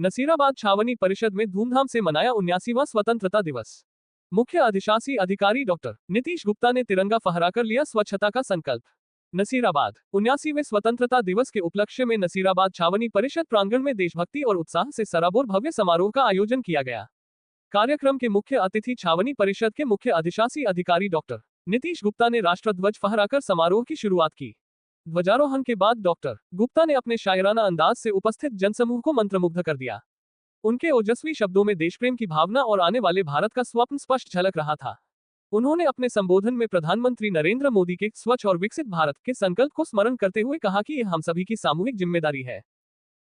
नसीराबाद छावनी परिषद में धूमधाम से मनाया 79वां स्वतंत्रता दिवस। मुख्य अधिशासी अधिकारी डॉक्टर नीतीश गुप्ता ने तिरंगा फहराकर लिया स्वच्छता का संकल्प। नसीराबाद 79वें स्वतंत्रता दिवस के उपलक्ष्य में नसीराबाद छावनी परिषद प्रांगण में देशभक्ति और उत्साह से सराबोर भव्य समारोह का आयोजन किया गया। कार्यक्रम के मुख्य अतिथि छावनी परिषद के मुख्य अधिशासी अधिकारी डॉक्टर नीतीश गुप्ता ने राष्ट्रध्वज फहराकर समारोह की शुरुआत की। ध्वजारोहण के बाद डॉक्टर गुप्ता ने अपने शायराना अंदाज से उपस्थित जनसमूह को मंत्रमुग्ध कर दिया। उनके ओजस्वी शब्दों में देशप्रेम की भावना और आने वाले भारत का स्वप्न स्पष्ट झलक रहा था। उन्होंने अपने संबोधन में प्रधानमंत्री नरेंद्र मोदी के स्वच्छ और विकसित भारत के संकल्प को स्मरण करते हुए कहा कि यह हम सभी की सामूहिक जिम्मेदारी है।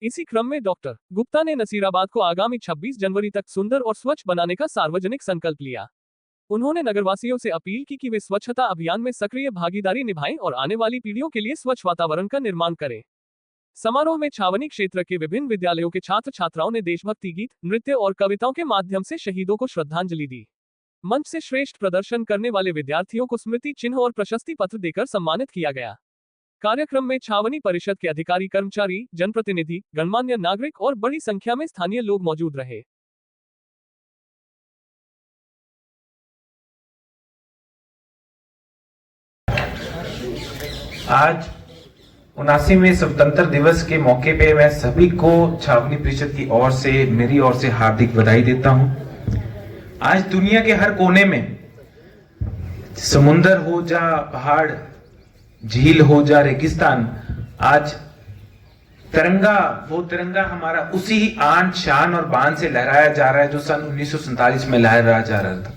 इसी क्रम में डॉक्टर गुप्ता ने नसीराबाद को आगामी 26 जनवरी तक सुंदर और स्वच्छ बनाने का सार्वजनिक संकल्प लिया। उन्होंने नगरवासियों से अपील की कि वे स्वच्छता अभियान में सक्रिय भागीदारी निभाएं और आने वाली पीढ़ियों के लिए स्वच्छ वातावरण का निर्माण करें। समारोह में छावनी क्षेत्र के विभिन्न विद्यालयों के छात्र छात्राओं ने देशभक्ति गीत, नृत्य और कविताओं के माध्यम से शहीदों को श्रद्धांजलि दी। मंच से श्रेष्ठ प्रदर्शन करने वाले विद्यार्थियों को स्मृति चिन्ह और प्रशस्ति पत्र देकर सम्मानित किया गया। कार्यक्रम में छावनी परिषद के अधिकारी, कर्मचारी, जनप्रतिनिधि, गणमान्य नागरिक और बड़ी संख्या में स्थानीय लोग मौजूद रहे। आज 79वें स्वतंत्रता दिवस के मौके पे मैं सभी को छावनी परिषद की ओर से, मेरी ओर से हार्दिक बधाई देता हूं। आज दुनिया के हर कोने में, समुंदर हो जा पहाड़, झील हो जा रेगिस्तान, आज वो तिरंगा हमारा उसी आन शान और बान से लहराया जा रहा है जो सन 1947 में लहराया जा रहा था।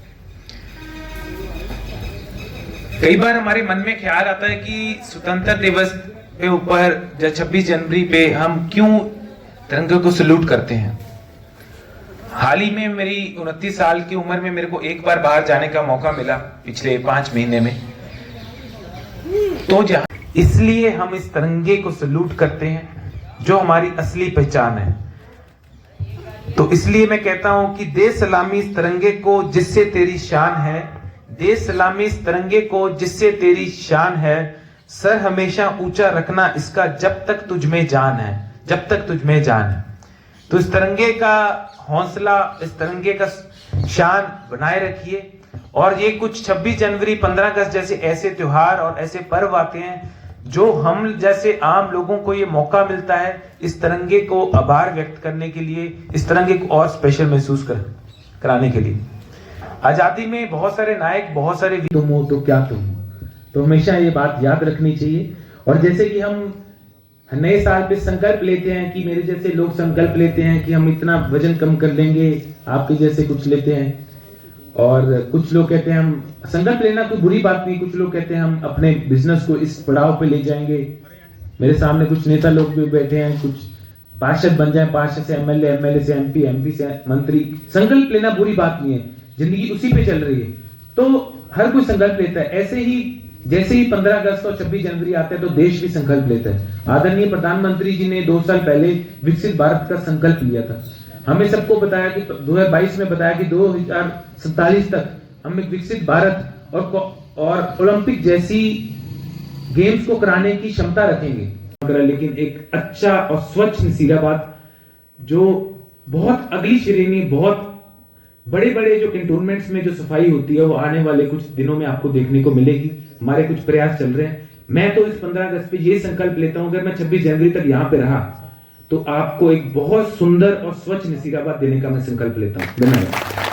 कई बार हमारे मन में ख्याल आता है कि स्वतंत्रता दिवस के ऊपर 26 जनवरी पे हम क्यों तिरंगे को सल्यूट करते हैं। हाल ही में मेरी 29 साल की उम्र में मेरे को एक बार बाहर जाने का मौका मिला पिछले 5 महीने में, तो इसलिए हम इस तिरंगे को सल्यूट करते हैं जो हमारी असली पहचान है। तो इसलिए मैं कहता हूं कि दे सलामी इस तिरंगे को जिससे तेरी शान है, दे सलामी इस तिरंगे को जिससे तेरी शान है, सर हमेशा ऊंचा रखना इसका जब तक तुझ में जान है, जब तक तुझ में जान है। तो इस तिरंगे का हौसला, इस तिरंगे का शान बनाए रखिए। और ये कुछ 26 जनवरी, 15 अगस्त जैसे ऐसे त्योहार और ऐसे पर्व आते हैं जो हम जैसे आम लोगों को ये मौका मिलता है इस तिरंगे को आभार व्यक्त करने के लिए, इस तिरंगे को और स्पेशल महसूस कराने के लिए। आजादी में बहुत सारे नायक, बहुत सारे तुम हो तो क्या तुम हो, तो हमेशा ये बात याद रखनी चाहिए। और जैसे कि हम नए साल पे संकल्प लेते हैं कि मेरे जैसे लोग संकल्प लेते हैं कि हम इतना वजन कम कर लेंगे, आपके जैसे कुछ लेते हैं, और कुछ लोग कहते हैं हम संकल्प लेना कोई बुरी बात नहीं, कुछ लोग कहते हैं हम अपने बिजनेस को इस पड़ाव पे ले जाएंगे। मेरे सामने कुछ नेता लोग भी बैठे हैं, कुछ पार्षद बन जाए, पार्षद से एमएलए, एमएलए से एमपी, एमपी से मंत्री। संकल्प लेना बुरी बात नहीं है, जिंदगी उसी पे चल रही है, तो हर कोई संकल्प लेता है। ऐसे ही जैसे ही 15 अगस्त और 26 जनवरी आते हैं तो देश भी संकल्प लेता है। आदरणीय प्रधानमंत्री जी ने 2 साल पहले विकसित भारत का संकल्प लिया था। हमें सबको बताया कि 2022 में बताया कि 2047 तक हम एक विकसित भारत और ओलंपिक जैसी गेम्स को कराने की क्षमता रखेंगे। लेकिन एक अच्छा और स्वच्छ नसीराबाद जो बहुत अगली श्रेणी, बहुत बड़े बड़े जो कैंटोनमेंट्स में जो सफाई होती है वो आने वाले कुछ दिनों में आपको देखने को मिलेगी। हमारे कुछ प्रयास चल रहे हैं। मैं तो इस 15 अगस्त पे ये संकल्प लेता हूं, अगर मैं 26 जनवरी तक यहाँ पे रहा तो आपको एक बहुत सुंदर और स्वच्छ नसीराबाद देने का मैं संकल्प लेता हूं। धन्यवाद।